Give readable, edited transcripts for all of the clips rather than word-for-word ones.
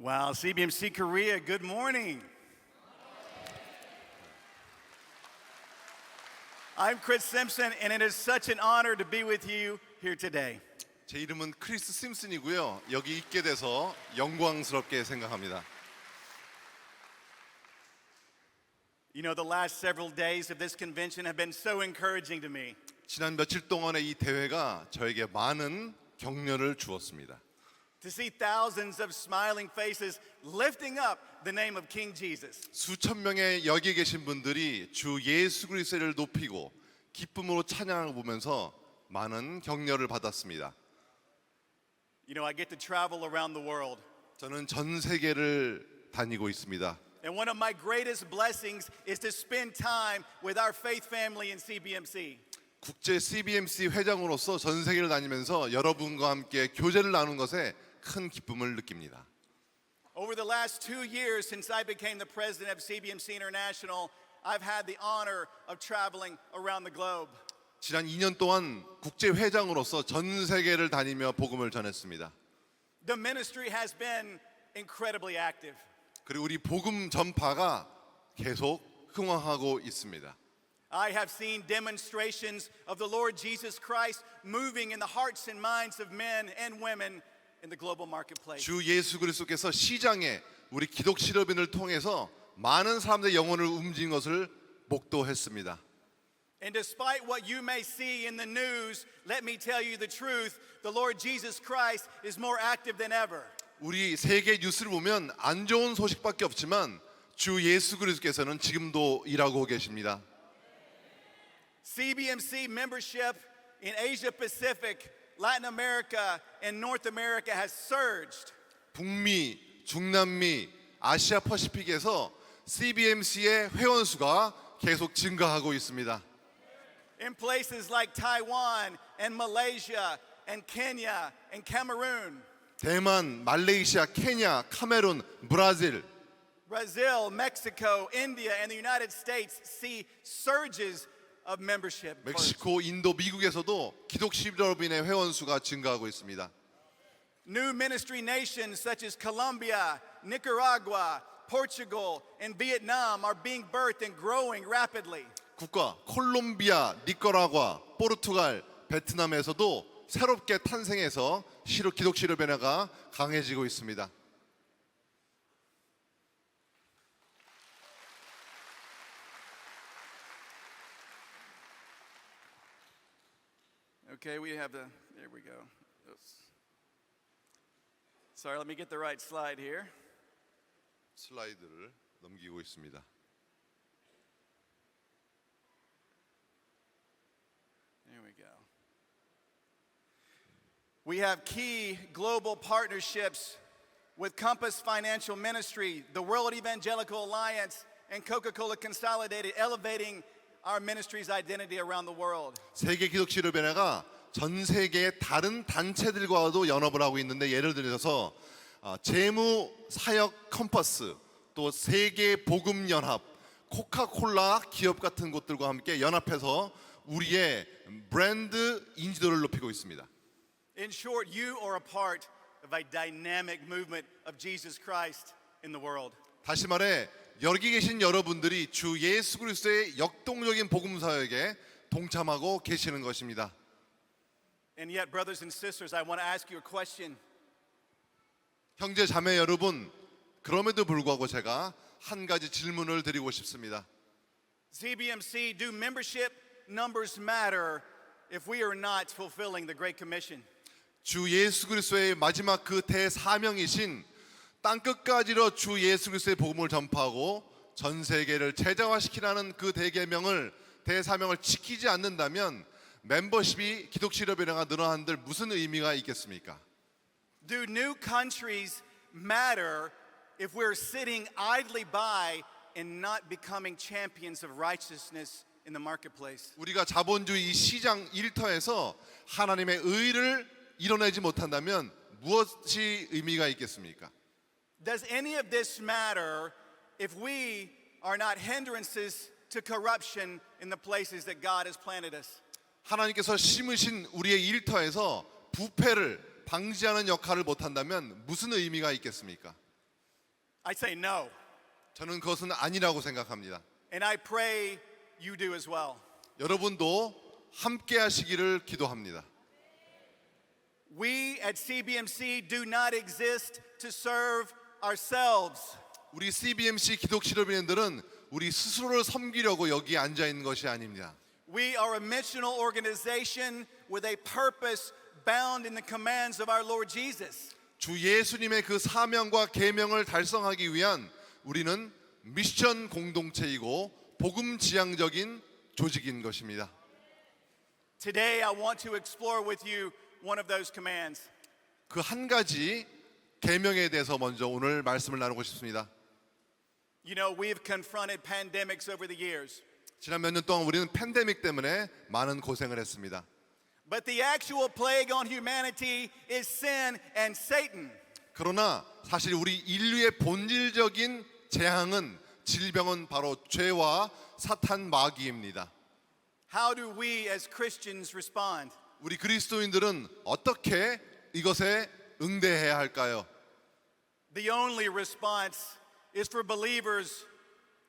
Wow, CBMC Korea, good morning. I'm Chris Simpson, and it is such an honor to be with you here today. 제 이름은 크리스 심슨이고요. 여기 있게 돼서 영광스럽게 생각합니다. You know, the last several days of this convention have been so encouraging to me. 지난 며칠 동안의 이 대회가 저에게 많은 격려를 주었습니다. To see thousands of smiling faces lifting up the name of King Jesus. 수천 명의 여기 계신 분들이 주 예수 그리스도를 높이고 기쁨으로 찬양을 보면서 많은 격려를 받았습니다. You know, I get to travel around the world. 저는 전 세계를 다니고 있습니다. And one of my greatest blessings is to spend time with our faith family in CBMC. 국제 CBMC 회장으로서 전 세계를 다니면서 여러분과 함께 교제를 나눈 것에 큰 기쁨을 느낍니다. Over the last 2 years since I became the president of CBMC International, I've had the honor of traveling around the globe. 지난 2년 동안 국제 회장으로서 전 세계를 다니며 복음을 전했습니다. The ministry has been incredibly active. 그리고 우리 복음 전파가 계속 흥황하고 있습니다. I have seen demonstrations of the Lord Jesus Christ moving in the hearts and minds of men and women in the global marketplace. 주 예수 그리스도께서 시장에 우리 기독 실업인을 통해서 많은 사람들의 영혼을 움직인 것을 목도했습니다. And despite what you may see in the news, let me tell you the truth, the Lord Jesus Christ is more active than ever. 우리 세계 뉴스를 보면 안 좋은 소식밖에 없지만 주 예수 그리스도께서는 지금도 일하고 계십니다. CBMC membership in Asia Pacific, Latin America, and North America has surged. 북미, 중남미, 아시아 퍼시픽에서 CBMC의 회원 수가 계속 증가하고 있습니다. In places like Taiwan and Malaysia and Kenya and Cameroon, 대만, 말레이시아, 케냐, 카메룬, 브라질, Brazil, Mexico, India, and the United States see surges of membership. 멕시코, 인도, 미국에서도 기독 실업인의 회원 수가 증가하고 있습니다. New ministry nations such as Colombia, Nicaragua, Portugal, and Vietnam are being birthed and growing rapidly. 국가 콜롬비아, 니카라과, 포르투갈, 베트남에서도 새롭게 탄생해서 기독 실업인회가 강해지고 있습니다. Okay, there we go. Oops. Sorry, let me get the right slide here. 슬라이드를 넘기고 있습니다. There we go. We have key global partnerships with Compass Financial Ministry, the World Evangelical Alliance, and Coca-Cola Consolidated, elevating our ministry's identity around the world. 세계 기독 실업인회가 전 세계의 다른 단체들과도 연합을 하고 있는데 예를 들어서 재무 사역 컴퍼스, 또 세계 복음 연합, 코카콜라 기업 같은 곳들과 함께 연합해서 우리의 브랜드 인지도를 높이고 있습니다. In short, you are a part of a dynamic movement of Jesus Christ in the world. 다시 말해 여기 계신 여러분들이 주 예수 그리스도의 역동적인 복음 사역에 동참하고 계시는 것입니다. And yet, brothers and sisters, I want to ask you a question. 형제 자매 여러분, 그럼에도 불구하고 제가 한 가지 질문을 드리고 싶습니다. CBMC, do membership numbers matter if we are not fulfilling the Great Commission? 주 예수 그리스도의 마지막 그 대사명이신 땅 끝까지로 주 예수 그리스도의 복음을 전파하고 전 세계를 제자화시키라는 그 대사명을 지키지 않는다면 멤버십이 기독 실업인회가 늘어난들 무슨 의미가 있겠습니까? Do new countries matter if we're sitting idly by and not becoming champions of righteousness in the marketplace? 우리가 자본주의 시장 일터에서 하나님의 의를 이뤄내지 못한다면 무엇이 의미가 있겠습니까? Does any of this matter if we are not hindrances to corruption in the places that God has planted us? 하나님께서 심으신 우리의 일터에서 부패를 방지하는 역할을 못한다면 무슨 의미가 있겠습니까? I say no. 저는 그것은 아니라고 생각합니다. And I pray you do as well. 여러분도 함께 하시기를 기도합니다. We at CBMC do not exist to serve ourselves. 우리 CBMC 기독실업인들은 우리 스스로를 섬기려고 여기에 앉아 있는 것이 아닙니다. We are a missional organization with a purpose bound in the commands of our Lord Jesus. 주 예수님의 그 사명과 계명을 달성하기 위한 우리는 미션 공동체이고 복음 지향적인 조직인 것입니다. Today I want to explore with you one of those commands. 그 한 가지 계명에 대해서 먼저 오늘 말씀을 나누고 싶습니다. You know, we have confronted pandemics over the years. 지난 몇 년 동안 우리는 팬데믹 때문에 많은 고생을 했습니다. But the actual plague on humanity is sin and Satan. 그러나 사실 우리 인류의 본질적인 재앙은 질병은 바로 죄와 사탄 마귀입니다. How do we as Christians respond? 우리 그리스도인들은 어떻게 이것에 응대해야 할까요? The only response is for believers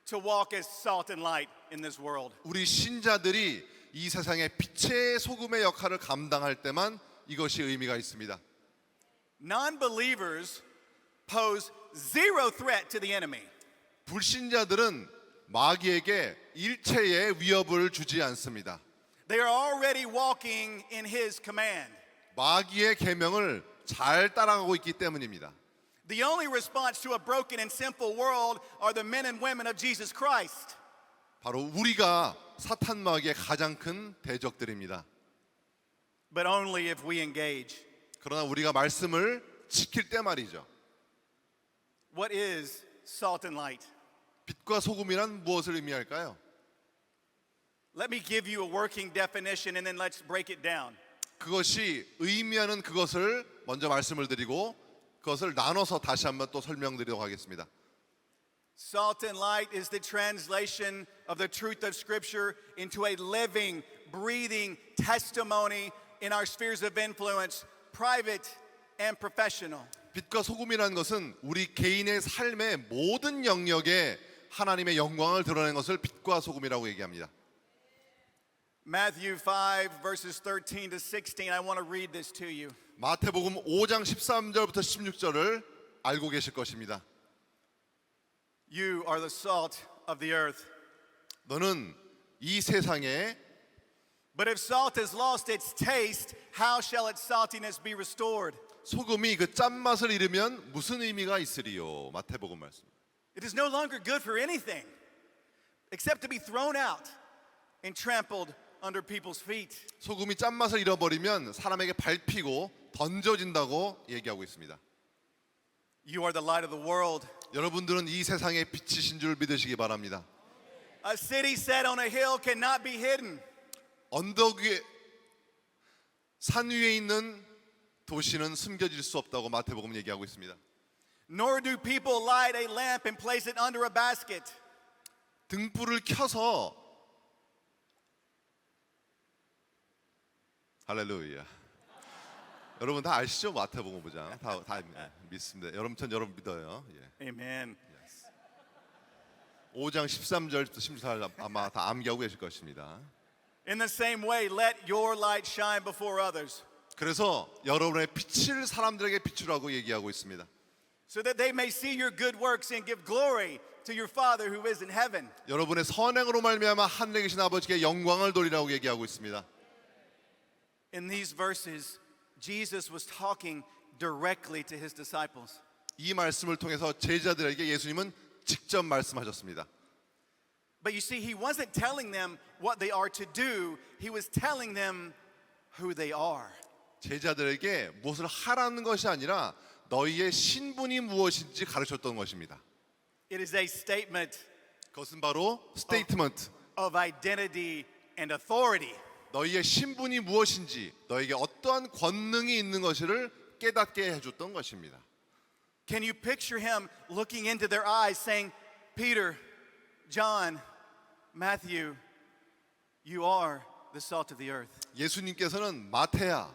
to walk as salt and light in this world. 우리 신자들이 이 세상의 빛의 소금의 역할을 감당할 때만 이것이 의미가 있습니다. Non-believers pose zero threat to the enemy. 불신자들은 마귀에게 일체의 위협을 주지 않습니다. They are already walking in his command. 마귀의 계명을 잘 따라가고 있기 때문입니다. The only response to a broken and sinful world are the men and women of Jesus Christ. 바로 우리가 사탄 마귀의 가장 큰 대적들입니다. But only if we engage. 그러나 우리가 말씀을 지킬 때 말이죠. What is salt and light? 빛과 소금이란 무엇을 의미할까요? Let me give you a working definition and then let's break it down. 그것이 의미하는 그것을 먼저 말씀을 드리고 그것을 나눠서 다시 한번 또 설명드리도록 하겠습니다. Salt and light is the translation of the truth of Scripture into a living, breathing testimony in our spheres of influence, private and professional. 빛과 소금이라는 것은 우리 개인의 삶의 모든 영역에 하나님의 영광을 드러내는 것을 빛과 소금이라고 얘기합니다. Matthew 5 verses 13 to 16. I want to read this to you. 마태복음 5장 13절부터 16절을 알고 계실 것입니다. You are the salt of the earth. 너는 이 세상에 But if salt has lost its taste, how shall its saltiness be restored? 소금이 그 짠맛을 잃으면 무슨 의미가 있으리요? 마태복음 말씀. It is no longer good for anything except to be thrown out and trampled under people's feet. 소금이 짠맛을 잃어버리면 사람에게 밟히고 던져진다고 얘기하고 있습니다. You are the light of the world. 여러분들은 이 세상의 빛이신 줄 믿으시기 바랍니다. A city set on a hill cannot be hidden. 언덕 위에 산 위에 있는 도시는 숨겨질 수 없다고 마태복음 얘기하고 있습니다. Nor do people light a lamp and place it under a basket. 등불을 켜서 할렐루야. 여러분 다 아시죠? 마태복음 5장 다 믿습니다. 여러분 전 여러분 믿어요. 예. Amen. 5장 13절부터 14절 아마 다 암기하고 계실 것입니다. In the same way, let your light shine before others, 그래서 여러분의 빛을 사람들에게 비추라고 얘기하고 있습니다. so that they may see your good works and give glory to your Father who is in heaven. 여러분의 선행으로 말미암아 하늘에 계신 아버지께 영광을 돌리라고 얘기하고 있습니다. In these verses, Jesus was talking directly to his disciples. 이 말씀을 통해서 제자들에게 예수님은 직접 말씀하셨습니다. But you see, he wasn't telling them what they are to do. He was telling them who they are. 제자들에게 무엇을 하라는 것이 아니라 너희의 신분이 무엇인지 가르쳤던 것입니다. It is a statement 그것은 바로 스테이트먼트. of identity and authority. 너희의 신분이 무엇인지 너에게 어떠한 권능이 있는 것을 깨닫게 해줬던 것입니다. Can you picture him looking into their eyes saying, Peter, John, Matthew, you are the salt of the earth. 예수님께서는 마태야,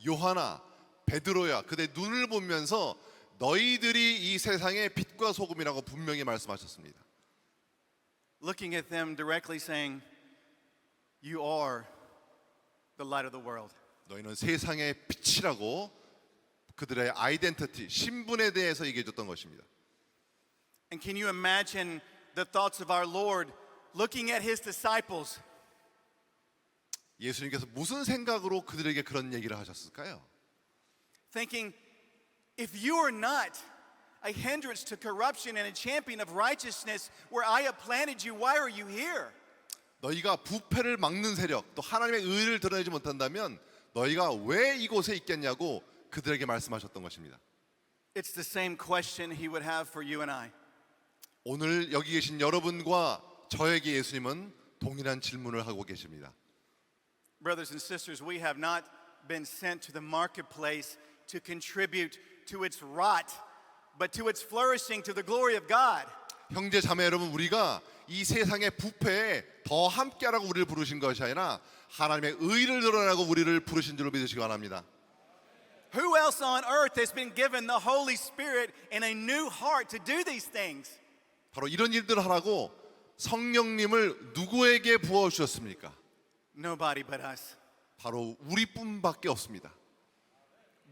요하나, 베드로야 그대 눈을 보면서 너희들이 이 세상의 빛과 소금이라고 분명히 말씀하셨습니다. Looking at them directly saying, you are the light of the world. 너희는 세상의 빛이라고 그들의 아이덴티티, 신분에 대해서 얘기해 줬던 것입니다. And can you imagine the thoughts of our Lord looking at his disciples? 예수님께서 무슨 생각으로 그들에게 그런 얘기를 하셨을까요? Thinking, if you are not a hindrance to corruption and a champion of righteousness where I have planted you, why are you here? 너희가 부패를 막는 세력, 또 하나님의 의를 드러내지 못한다면 너희가 왜 이곳에 있겠냐고 그들에게 말씀하셨던 것입니다. It's the same question he would have for you and I. 오늘 여기 계신 여러분과 저에게 예수님은 동일한 질문을 하고 계십니다. Brothers and sisters, we have not been sent to the marketplace to contribute to its rot, but to its flourishing to the glory of God. 형제 자매 여러분, 우리가 이 세상의 부패에 더 함께하라고 우리를 부르신 것이 아니라 하나님의 의를 드러내고 우리를 부르신 줄로 믿으시기 바랍니다. Who else on earth has been given the Holy Spirit and a new heart to do these things? 바로 이런 일들을 하라고 성령님을 누구에게 부어주셨습니까? Nobody but us. 바로 우리뿐밖에 없습니다.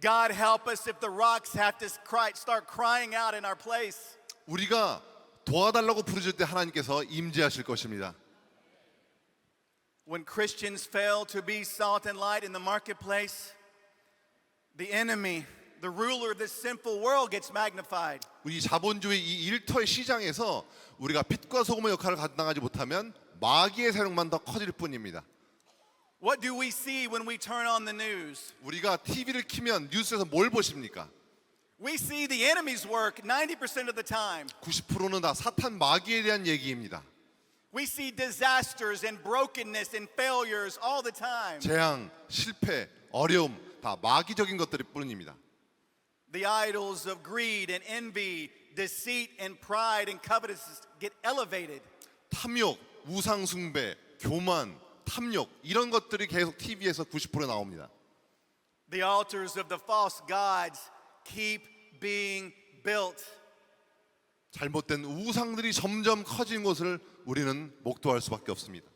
God help us if the rocks have to start crying out in our place. 우리가 도와달라고 부르실 때 하나님께서 임재하실 것입니다. When Christians fail to be salt and light in the marketplace, the enemy, the ruler of this sinful world gets magnified. 우리 자본주의 이 일터의 시장에서 우리가 빛과 소금의 역할을 감당하지 못하면 마귀의 세력만 더 커질 뿐입니다. What do we see when we turn on the news? 우리가 TV를 키면 뉴스에서 뭘 보십니까? We see the enemy's work 90% of the time. 90%는 다 사탄 마귀에 대한 얘기입니다. We see disasters and brokenness and failures all the time. 재앙, 실패, 어려움 다 마귀적인 것들일 뿐입니다. The idols of greed and envy, deceit and pride and covetousness get elevated. 탐욕, 우상 숭배, 교만, 탐욕 이런 것들이 계속 TV에서 90% 나옵니다. The altars of the false gods keep being built. 잘못된 우상들이 점점 커진 것을 우리는 목도할 수밖에 없습니다.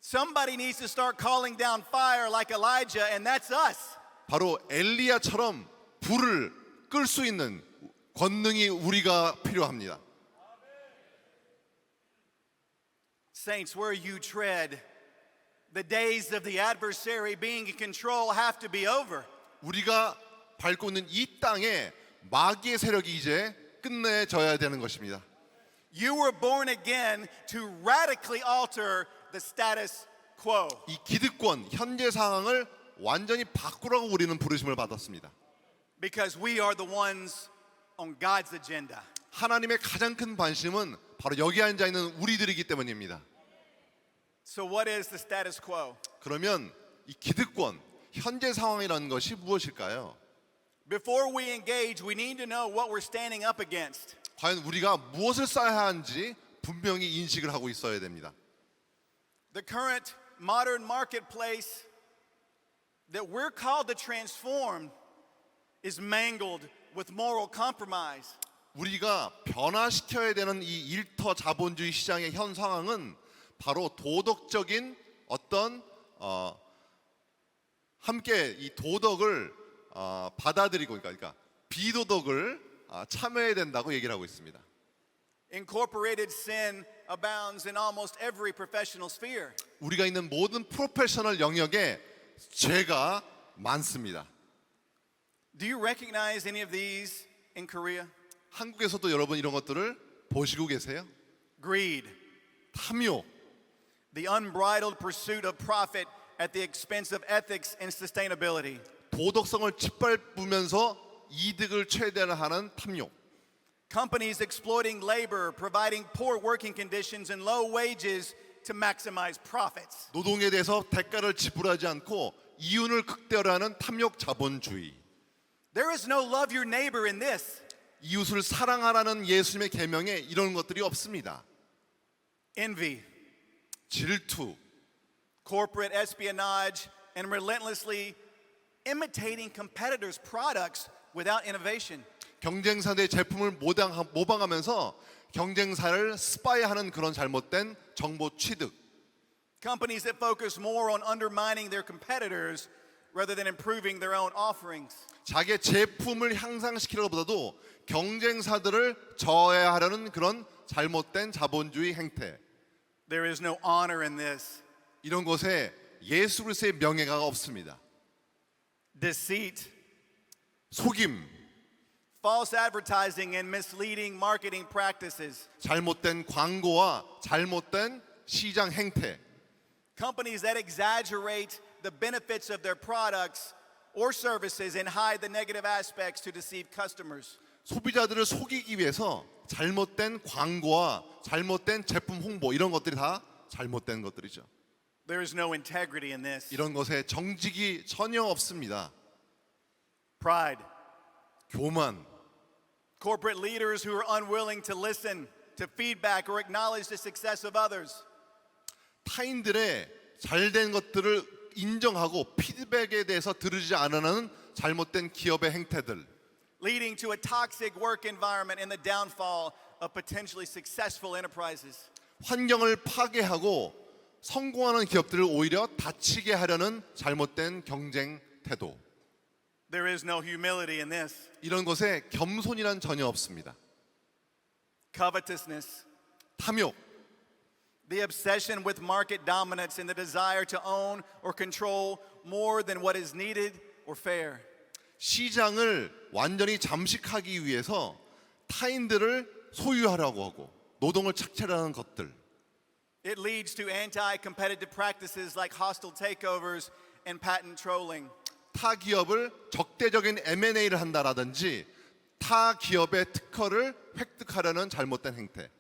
Somebody needs to start calling down fire like Elijah, and that's us. 바로 엘리야처럼 불을 끌 수 있는 권능이 우리가 필요합니다. Saints, where you tread, the days of the adversary being in control have to be over. 우리가 밟고 있는 이 땅에 마귀의 세력이 이제 끝내져야 되는 것입니다. You were born again to radically alter the status quo. 이 기득권, 현재 상황을 완전히 바꾸라고 우리는 부르심을 받았습니다. Because we are the ones on God's agenda. 하나님의 가장 큰 관심은 바로 여기 앉아 있는 우리들이기 때문입니다. So what is the status quo? 그러면 이 기득권, 현재 상황이라는 것이 무엇일까요? Before we engage, we need to know what we're standing up against. 과연 우리가 무엇을 쌓아야 하는지 분명히 인식을 하고 있어야 됩니다. The current modern marketplace that we're called to transform is mangled with moral compromise. 우리가 변화시켜야 되는 이 일터 자본주의 시장의 현 상황은 바로 도덕적인 어떤 함께 이 도덕을 받아들이고 그러니까 비도덕을 참여해야 된다고 얘기를 하고 있습니다. Incorporated sin abounds in almost every professional sphere. 우리가 있는 모든 프로페셔널 영역에 죄가 많습니다. Do you recognize any of these in Korea? 한국에서도 여러분 이런 것들을 보시고 계세요? Greed, 탐욕, the unbridled pursuit of profit at the expense of ethics and sustainability. 도덕성을 짓밟으면서 이득을 최대화하는 탐욕. Companies exploiting labor, providing poor working conditions and low wages to maximize profits. 노동에 대해서 대가를 지불하지 않고 이윤을 극대화하는 탐욕 자본주의. There is no love your neighbor in this. 이웃을 사랑하라는 예수님의 계명에 이런 것들이 없습니다. Envy, 질투, corporate espionage, and relentlessly imitating competitors' products without innovation. 경쟁사들의 제품을 모방하면서 경쟁사를 스파이하는 그런 잘못된 정보 취득. Companies that focus more on undermining their competitors rather than improving their own offerings. 자기의 제품을 향상시키려보다도 경쟁사들을 저해하려는 그런 잘못된 자본주의 행태. There is no honor in this. 이런 것에 예수 그리스도의 명예가 없습니다. Deceit, 속임, false advertising, and misleading marketing practices. 잘못된 광고와 잘못된 시장 행태. Companies that exaggerate the benefits of their products or services and hide the negative aspects to deceive customers. 소비자들을 속이기 위해서 잘못된 광고와 잘못된 제품 홍보 이런 것들이 다 잘못된 것들이죠. There is no integrity in this. 이런 것에 정직이 전혀 없습니다. Pride. 교만, Corporate leaders who are unwilling to listen to feedback or acknowledge the success of others. 타인들의 잘된 것들을 인정하고 피드백에 대해서 들으지 않으는 잘못된 기업의 행태들. Leading to a toxic work environment and the downfall of potentially successful enterprises. 환경을 파괴하고 성공하는 기업들을 오히려 다치게 하려는 잘못된 경쟁 태도. There is no humility in this. 이런 것에 겸손이란 전혀 없습니다. Covetousness. 탐욕, The obsession with market dominance and the desire to own or control more than what is needed or fair. 시장을 완전히 잠식하기 위해서 타인들을 소유하려고 하고 노동을 착취하는 것들. It leads to anti-competitive practices like hostile takeovers and patent trolling. 타 기업을 적대적인 M&A를 한다라든지 타 기업의 특허를 획득하려는 잘못된 행태.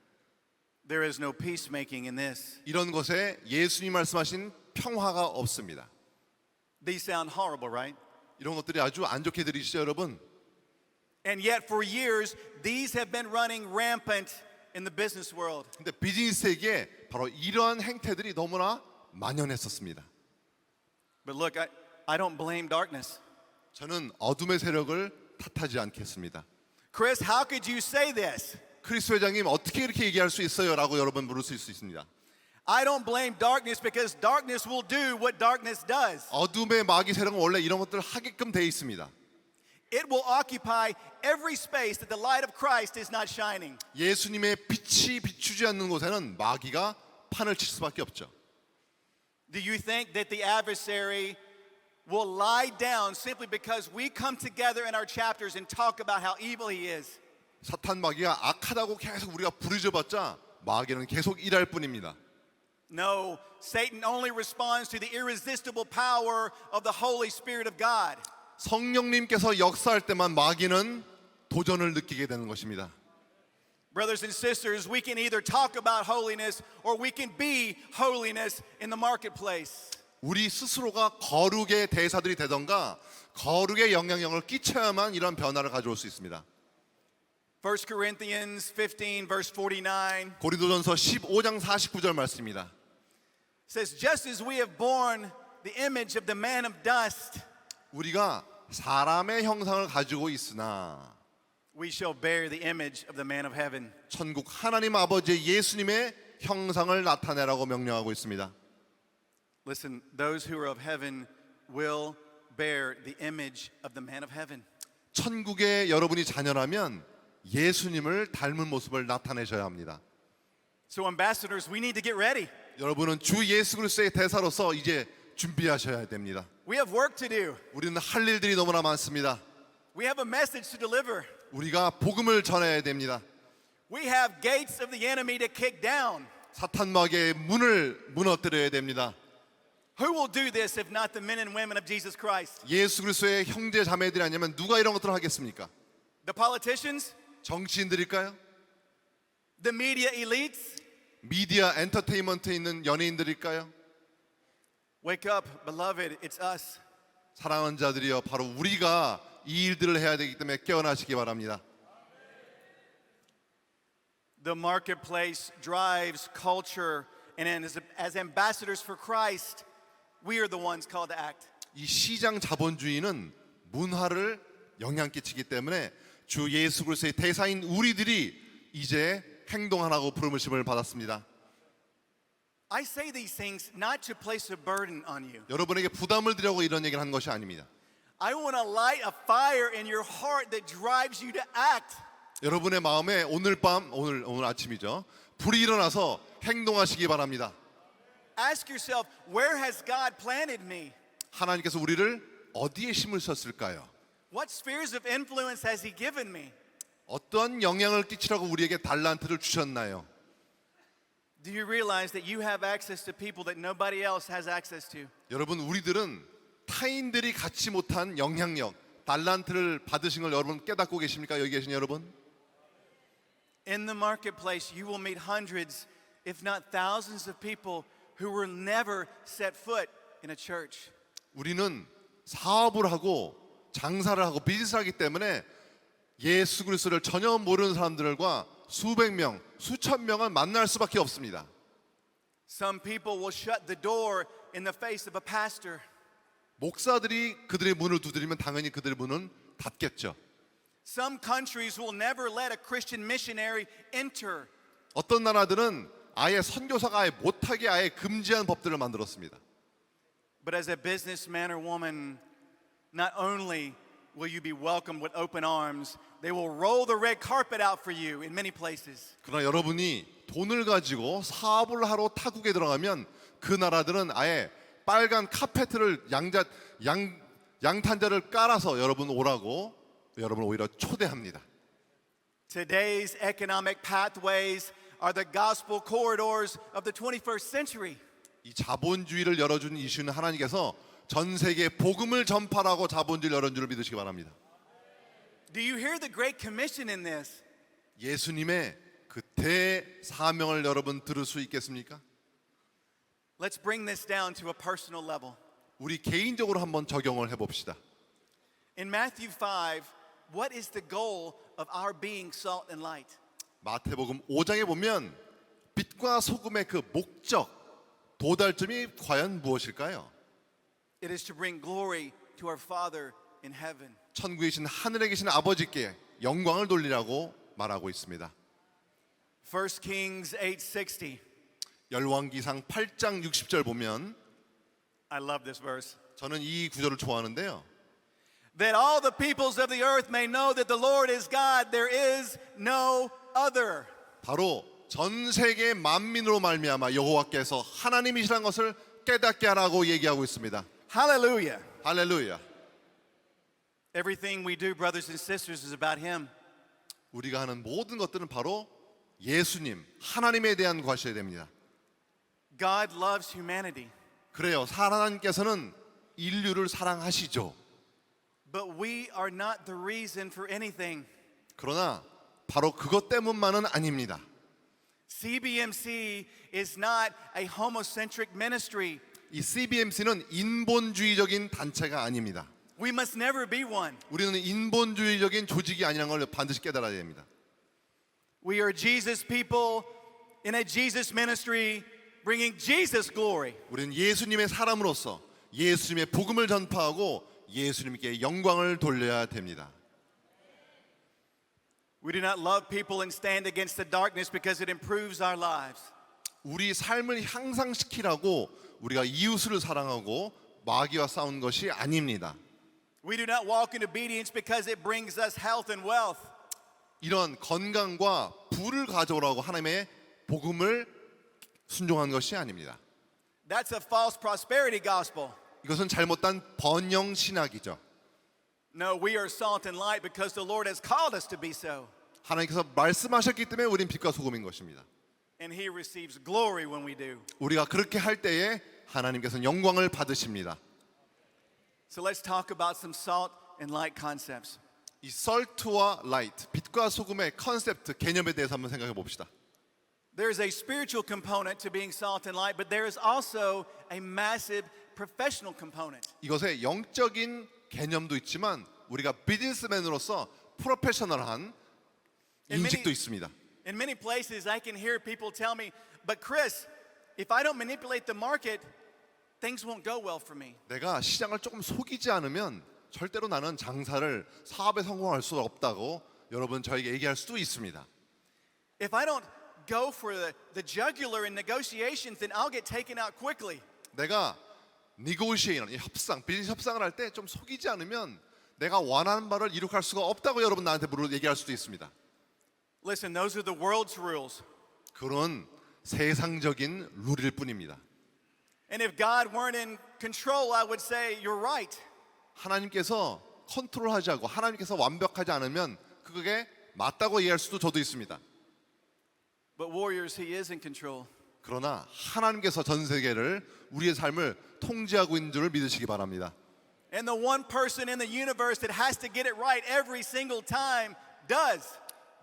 There is no peacemaking in this. 이런 것에 예수님 말씀하신 평화가 없습니다. These sound horrible, right? 이런 것들이 아주 안 좋게 들리시죠, 여러분? And yet for years, these have been running rampant in the business world. 근데 비즈니스 세계에 바로 이러한 행태들이 너무나 만연했었습니다. But look, I don't blame darkness. 저는 어둠의 세력을 탓하지 않겠습니다. Chris, how could you say this? 크리스 회장님 어떻게 이렇게 얘기할 수 있어요? 라고 여러분 물을 수 있습니다. I don't blame darkness because darkness will do what darkness does. 어둠의 마귀 세력은 원래 이런 것들을 하게끔 돼 있습니다. It will occupy every space that the light of Christ is not shining. 예수님의 빛이 비추지 않는 곳에는 마귀가 판을 칠 수밖에 없죠. Do you think that the adversary will lie down simply because we come together in our chapters and talk about how evil he is? 사탄 마귀가 악하다고 계속 우리가 부르짖어봤자 마귀는 계속 일할 뿐입니다. No, Satan only responds to the irresistible power of the Holy Spirit of God. 성령님께서 역사할 때만 마귀는 도전을 느끼게 되는 것입니다. Brothers and sisters, we can either talk about holiness or we can be holiness in the marketplace. 우리 스스로가 거룩의 대사들이 되던가 거룩의 영향력을 끼쳐야만 이런 변화를 가져올 수 있습니다. 1 Corinthians 15 verse 49 고린도전서 15장 49절 말씀입니다. says, just as we have borne the image of the man of dust, 우리가 사람의 형상을 가지고 있으나 we shall bear the image of the man of heaven. 천국 하나님 아버지 예수님의 형상을 나타내라고 명령하고 있습니다. Listen, those who are of heaven will bear the image of the man of heaven. 천국에 여러분이 자녀라면 예수님을 닮은 모습을 나타내셔야 합니다. So ambassadors, we need to get ready. 여러분은 주 예수 그리스도의 대사로서 이제 준비하셔야 됩니다. We have work to do. 우리는 할 일들이 너무나 많습니다. We have a message to deliver. 우리가 복음을 전해야 됩니다. We have gates of the enemy to kick down. 사탄 마귀의 문을 무너뜨려야 됩니다. Who will do this if not the men and women of Jesus Christ? 예수 그리스도의 형제 자매들이 아니면 누가 이런 것들을 하겠습니까? The politicians? 정치인들일까요? The media elites? 미디어 엔터테인먼트에 있는 연예인들일까요? Wake up, beloved, it's us. 사랑하는 자들이여, 바로 우리가 이 일들을 해야 되기 때문에 깨어나시기 바랍니다. The marketplace drives culture, and as ambassadors for Christ, we are the ones called to act. 이 시장 자본주의는 문화를 영향 끼치기 때문에 주 예수 그리스도의 대사인 우리들이 이제 행동하라고 부름을 받았습니다. I say these things not to place a burden on you. 여러분에게 부담을 드리려고 이런 얘기를 하는 것이 아닙니다. I want to light a fire in your heart that drives you to act. 여러분의 마음에 오늘 밤, 오늘 아침이죠. 불이 일어나서 행동하시기 바랍니다. Ask yourself, where has God planted me? 하나님께서 우리를 어디에 심으셨을까요? What spheres of influence has He given me? 어떤 영향을 끼치라고 우리에게 달란트를 주셨나요? Do you realize that you have access to people that nobody else has access to? 여러분, 우리들은 타인들이 갖지 못한 영향력, 달란트를 받으신 걸 여러분 깨닫고 계십니까? 여기 계신 여러분? In the marketplace, you will meet hundreds, if not thousands of people who will never set foot in a church. 우리는 사업을 하고 장사를 하고 비즈니스를 하기 때문에 예수 그리스도를 전혀 모르는 사람들과 수백 명, 수천 명은 만날 수밖에 없습니다. Some people will shut the door in the face of a pastor. 목사들이 그들의 문을 두드리면 당연히 그들의 문은 닫겠죠. Some countries will never let a Christian missionary enter. 어떤 나라들은 아예 선교사가 아예 못하게 아예 금지한 법들을 만들었습니다. But as a businessman or woman, not only will you be welcomed with open arms, they will roll the red carpet out for you in many places. 그러나 여러분이 돈을 가지고 사업을 하러 타국에 들어가면 그 나라들은 아예 빨간 카페트를 양탄자를 깔아서 여러분 오라고 여러분을 오히려 초대합니다. Today's economic pathways are the gospel corridors of the 21st century. 이 자본주의를 열어준 이슈는 하나님께서 전 세계에 복음을 전파라고 자본주의를 열어준 줄 믿으시기 바랍니다. Do you hear the Great Commission in this? 예수님의 그 대사명을 여러분 들을 수 있겠습니까? Let's bring this down to a personal level. 우리 개인적으로 한번 적용을 해봅시다. In Matthew 5, what is the goal of our being salt and light? 마태복음 5장에 보면 빛과 소금의 그 목적, 도달점이 과연 무엇일까요? It is to bring glory to our Father in heaven. 천국에 계신 하늘에 계신 아버지께 영광을 돌리라고 말하고 있습니다. 1 Kings 8:60. 열왕기상 8장 60절 보면 I love this verse. 저는 이 구절을 좋아하는데요. That all the peoples of the earth may know that the Lord is God, there is no other. 바로 전 세계 만민으로 말미암아 여호와께서 하나님이시라는 것을 깨닫게 하라고 얘기하고 있습니다. Hallelujah. 할렐루야. Everything we do, brothers and sisters, is about Him. 우리가 하는 모든 것들은 바로 예수님, 하나님에 대한 것이어야 됩니다. God loves humanity, 그래요. 하나님께서는 인류를 사랑하시죠. but we are not the reason for anything. 그러나 바로 그것 때문만은 아닙니다. CBMC is not a homocentric ministry. 이 CBMC는 인본주의적인 단체가 아닙니다. We must never be one. 우리는 인본주의적인 조직이 아니라는 걸 반드시 깨달아야 됩니다. We are Jesus people in a Jesus ministry bringing Jesus glory. 우리는 예수님의 사람으로서 예수님의 복음을 전파하고 예수님께 영광을 돌려야 됩니다. We do not love people and stand against the darkness because it improves our lives. 우리 삶을 향상시키라고 우리가 이웃을 사랑하고 마귀와 싸운 것이 아닙니다. We do not walk in obedience because it brings us health and wealth. 이런 건강과 부를 가져오라고 하나님의 복음을 순종한 것이 아닙니다. That's a false prosperity gospel. 이것은 잘못된 번영 신학이죠. No, we are salt and light because the Lord has called us to be so. 하나님께서 말씀하셨기 때문에 우린 빛과 소금인 것입니다. And He receives glory when we do. 우리가 그렇게 할 때에 하나님께서는 영광을 받으십니다. So let's talk about some salt and light concepts. 이 salt와 light, 빛과 소금의 컨셉트, 개념에 대해서 한번 생각해 봅시다. There is a spiritual component to being salt and light, but there is also a massive professional component. 이것에 영적인 개념도 있지만 우리가 비즈니스맨으로서 프로페셔널한 인식도 있습니다. In many places, I can hear people tell me, but Chris, if I don't manipulate the market, things won't go well for me. 내가 시장을 조금 속이지 않으면 절대로 나는 장사를 사업에 성공할 수 없다고 여러분 저에게 얘기할 수도 있습니다. If I don't go for the jugular in negotiations, then I'll get taken out quickly. 내가 negotiation, 협상, 비즈니스 협상을 할 때 좀 속이지 않으면 내가 원하는 바를 이룩할 수가 없다고 여러분 나한테 얘기할 수도 있습니다. Listen, those are the world's rules. 그런 세상적인 룰일 뿐입니다. And if God weren't in control, I would say, you're right. 하나님께서 컨트롤하지 않고 하나님께서 완벽하지 않으면 그게 맞다고 얘기할 수도 저도 있습니다. But warriors, He is in control. 그러나 하나님께서 전 세계를 우리의 삶을 통제하고 있는 줄을 믿으시기 바랍니다. And the one person in the universe that has to get it right every single time does.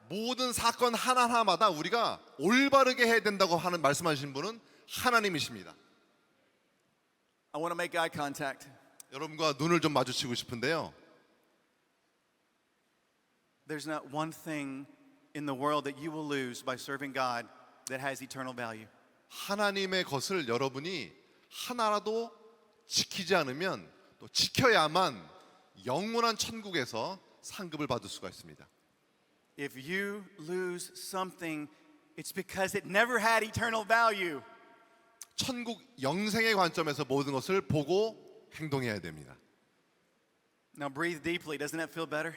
모든 사건 하나하나마다 우리가 올바르게 해야 된다고 하는 말씀하시는 분은 하나님이십니다. I want to make eye contact. 여러분과 눈을 좀 마주치고 싶은데요. There's not one thing in the world that you will lose by serving God that has eternal value. 하나님의 것을 여러분이 하나라도 지키지 않으면 또 지켜야만 영원한 천국에서 상급을 받을 수가 있습니다. If you lose something, it's because it never had eternal value. 천국 영생의 관점에서 모든 것을 보고 행동해야 됩니다. Now breathe deeply. Doesn't that feel better?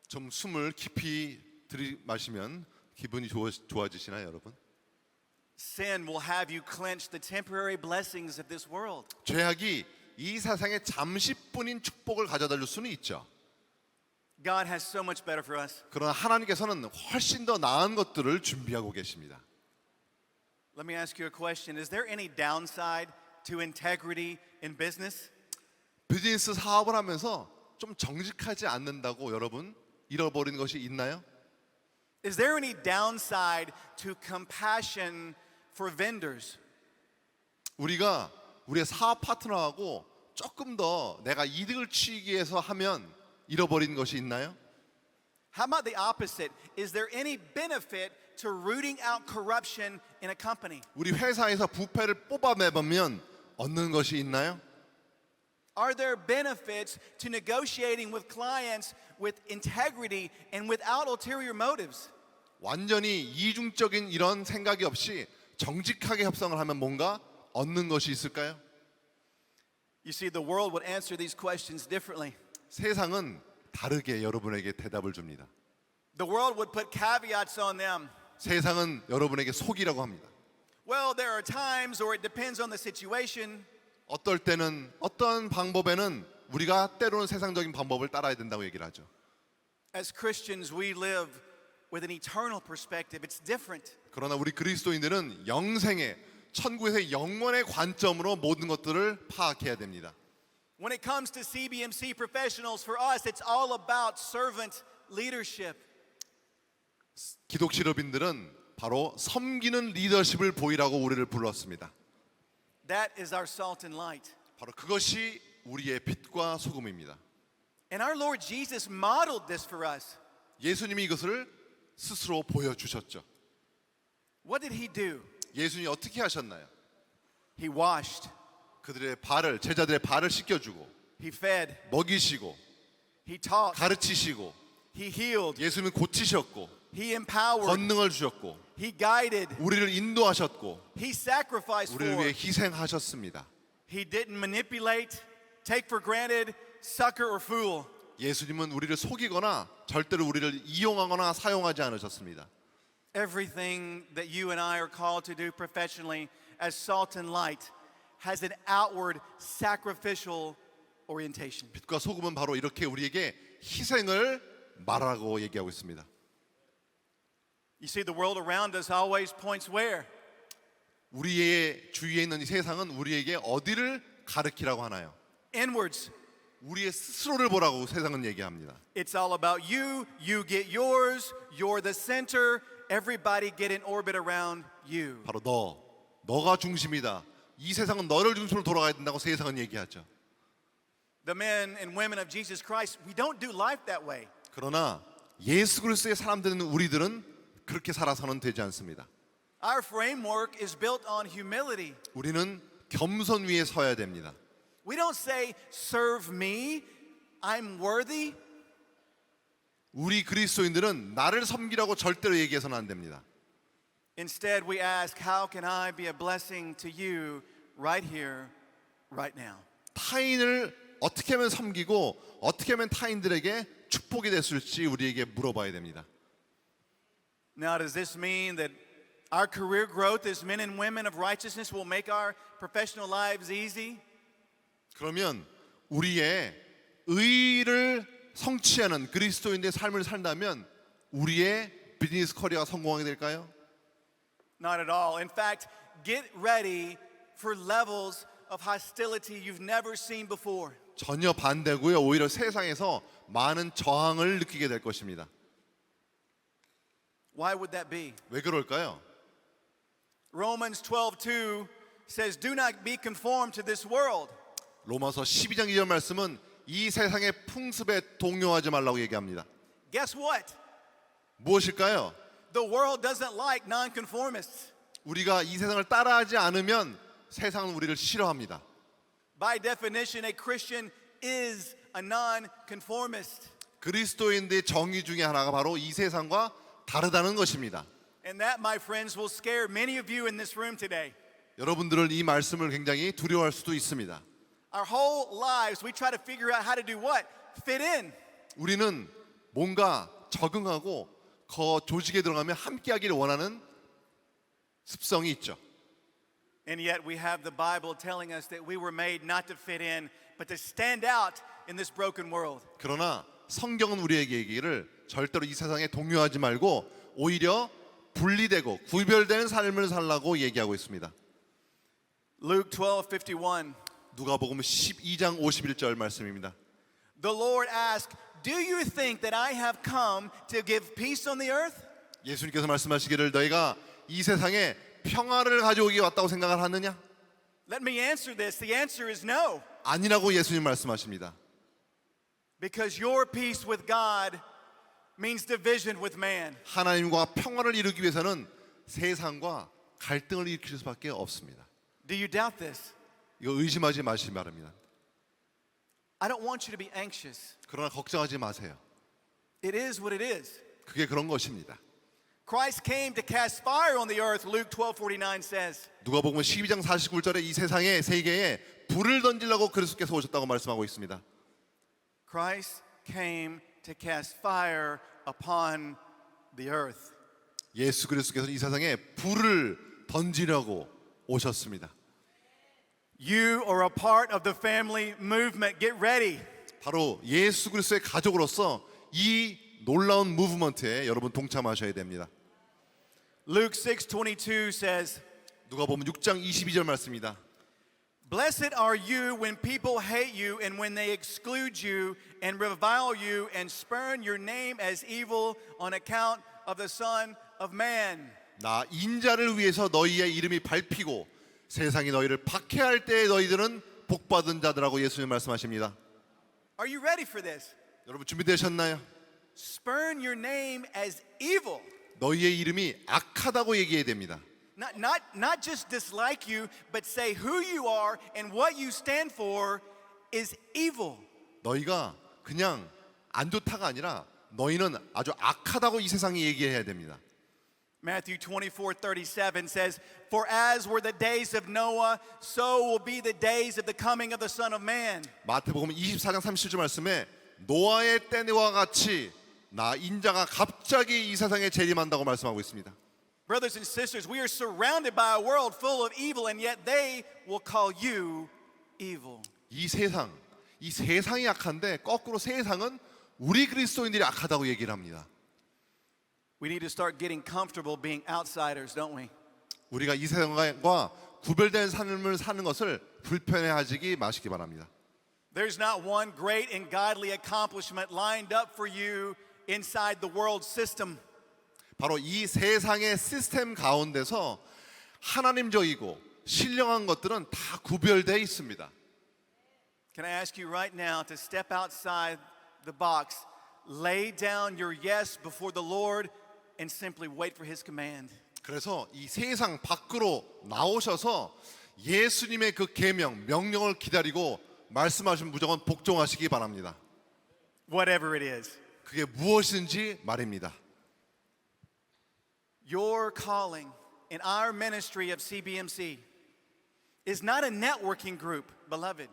좀 숨을 깊이 들이마시면 기분이 좋아지시나요, 여러분? Sin will have you clench the temporary blessings of this world. 죄악이 이 세상에 잠시뿐인 축복을 가져다 줄 수는 있죠. God has so much better for us. 그러나 하나님께서는 훨씬 더 나은 것들을 준비하고 계십니다. Let me ask you a question. Is there any downside to integrity in business? 비즈니스 사업을 하면서 좀 정직하지 않는다고 여러분 잃어버리는 것이 있나요? Is there any downside to compassion for vendors? 우리가 우리의 사업 파트너하고 조금 더 내가 이득을 취하기 위해서 하면 잃어버리는 것이 있나요? How about the opposite? Is there any benefit to rooting out corruption in a company? 우리 회사에서 부패를 뽑아내보면 얻는 것이 있나요? Are there benefits to negotiating with clients with integrity and without ulterior motives? 완전히 이중적인 이런 생각이 없이 정직하게 협상을 하면 뭔가 얻는 것이 있을까요? You see, the world would answer these questions differently. 세상은 다르게 여러분에게 대답을 줍니다. The world would put caveats on them. 세상은 여러분에게 속이라고 합니다. Well, there are times, or it depends on the situation. 어떨 때는 어떤 방법에는 우리가 때로는 세상적인 방법을 따라야 된다고 얘기를 하죠. As Christians, we live with an eternal perspective. It's different. 그러나 우리 그리스도인들은 영생의 천국에서의 영원의 관점으로 모든 것들을 파악해야 됩니다. When it comes to CBMC professionals, for us, it's all about servant leadership. 기독 실업인들은 바로 섬기는 리더십을 보이라고 우리를 불렀습니다. That is our salt and light. 바로 그것이 우리의 빛과 소금입니다. And our Lord Jesus modeled this for us. 예수님이 이것을 스스로 보여주셨죠. What did he do? 예수님이 어떻게 하셨나요? He washed, 그들의 발을 제자들의 발을 씻겨주고 he fed, 먹이시고 he taught, 가르치시고 he healed, 예수님은 고치셨고 he empowered, 권능을 주셨고 he guided, 우리를 인도하셨고 he sacrificed 우리를 for. 위해 희생하셨습니다. He didn't manipulate, take for granted, sucker or fool. 예수님은 우리를 속이거나 절대로 우리를 이용하거나 사용하지 않으셨습니다. Everything that you and I are called to do professionally as salt and light has an outward sacrificial orientation. 빛과 소금은 바로 이렇게 우리에게 희생을 말하고 얘기하고 있습니다. You see, the world around us always points where? 우리의 주위에 있는 이 세상은 우리에게 어디를 가르치라고 하나요? Inwards. 우리의 스스로를 보라고 세상은 얘기합니다. It's all about you, you get yours, you're the center, everybody get in orbit around you. 바로 너가 중심이다. 이 세상은 너를 중심으로 돌아가야 된다고 세상은 얘기하죠. The men and women of Jesus Christ, we don't do life that way. 그러나 예수 그리스도의 사람들은 우리들은 그렇게 살아서는 되지 않습니다. Our framework is built on humility. 우리는 겸손 위에 서야 됩니다. We don't say, serve me, I'm worthy. 우리 그리스도인들은 나를 섬기라고 절대로 얘기해서는 안 됩니다. Instead, we ask, how can I be a blessing to you right here, right now? 타인을 어떻게 하면 섬기고 어떻게 하면 타인들에게 축복이 됐을지 우리에게 물어봐야 됩니다. Now, does this mean that our career growth as men and women of righteousness will make our professional lives easy? 그러면 우리의 의를 성취하는 그리스도인의 삶을 산다면 우리의 비즈니스 커리어가 성공하게 될까요? Not at all. In fact, get ready for levels of hostility you've never seen before. 전혀 반대고요. 오히려 세상에서 많은 저항을 느끼게 될 것입니다. Why would that be? 왜 그럴까요? Romans 12:2 says, "Do not be conformed to this world." 로마서 12장 2절 말씀은 이 세상의 풍습에 동요하지 말라고 얘기합니다. Guess what? 무엇일까요? The world doesn't like nonconformists. 우리가 이 세상을 따라하지 않으면 세상은 우리를 싫어합니다. By definition, a Christian is a nonconformist. 그리스도인들의 정의 중에 하나가 바로 이 세상과 다르다는 것입니다. And that, my friends, will scare many of you in this room today. 여러분들은 이 말씀을 굉장히 두려워할 수도 있습니다. Our whole lives, we try to figure out how to do what? Fit in. 우리는 뭔가 적응하고 그 조직에 들어가면 함께하기를 원하는 습성이 있죠. And yet we have the Bible telling us that we were made not to fit in, but to stand out in this broken world. 그러나 성경은 우리에게 얘기를 절대로 이 세상에 동요하지 말고 오히려 분리되고 구별되는 삶을 살라고 얘기하고 있습니다. Luke 12:51. 누가복음 12장 51절 말씀입니다. The Lord asked, "Do you think that I have come to give peace on the earth?" 예수님께서 말씀하시기를 너희가 이 세상에 평화를 가져오기 왔다고 생각을 하느냐? Let me answer this. The answer is no. 아니라고 예수님 말씀하십니다. Because your peace with God means division with man. 하나님과 평화를 이루기 위해서는 세상과 갈등을 일으킬 수밖에 없습니다. Do you doubt this? 이거 의심하지 마시기 바랍니다. I don't want you to be anxious. 그러나 걱정하지 마세요. It is what it is. 그게 그런 것입니다. Christ came to cast fire on the earth, Luke 12:49 says. 누가복음 12장 49절에 이 세상에 세계에 불을 던지려고 그리스도께서 오셨다고 말씀하고 있습니다. Christ came to cast fire upon the earth. 예수 그리스도께서 이 세상에 불을 던지려고 오셨습니다. You are a part of the family movement. Get ready. 바로 예수 그리스도의 가족으로서 이 놀라운 무브먼트에 여러분 동참하셔야 됩니다. Luke 6:22 says, 누가복음 6장 22절 말씀입니다. "Blessed are you when people hate you and when they exclude you and revile you and spurn your name as evil on account of the Son of Man." 나 인자를 위해서 너희의 이름이 밟히고 세상이 너희를 박해할 때에 너희들은 복받은 자들하고 예수님 말씀하십니다. Are you ready for this? 여러분 준비되셨나요? Spurn your name as evil. 너희의 이름이 악하다고 얘기해야 됩니다. Not just dislike you, but say who you are and what you stand for is evil. 너희가 그냥 안 좋다가 아니라 너희는 아주 악하다고 이 세상이 얘기해야 됩니다. Matthew 24:37 says, "For as were the days of Noah, so will be the days of the coming of the Son of Man." 마태복음 24장 37절 말씀에 노아의 때와 같이 나 인자가 갑자기 이 세상에 재림한다고 말씀하고 있습니다. Brothers and sisters, we are surrounded by a world full of evil, and yet they will call you evil. 이 세상이 악한데 거꾸로 세상은 우리 그리스도인들이 악하다고 얘기를 합니다. We need to start getting comfortable being outsiders, don't we? 우리가 이 세상과 구별된 삶을 사는 것을 불편해하지 마시기 바랍니다. There's not one great and godly accomplishment lined up for you inside the world system. 바로 이 세상의 시스템 가운데서 하나님적이고 신령한 것들은 다 구별되어 있습니다. Can I ask you right now to step outside the box, lay down your yes before the Lord, and simply wait for His command? 그래서 이 세상 밖으로 나오셔서 예수님의 그 계명, 명령을 기다리고 말씀하신 무조건 복종하시기 바랍니다. Whatever it is. 그게 무엇인지 말입니다. Your calling in our ministry of CBMC is not a networking group, beloved.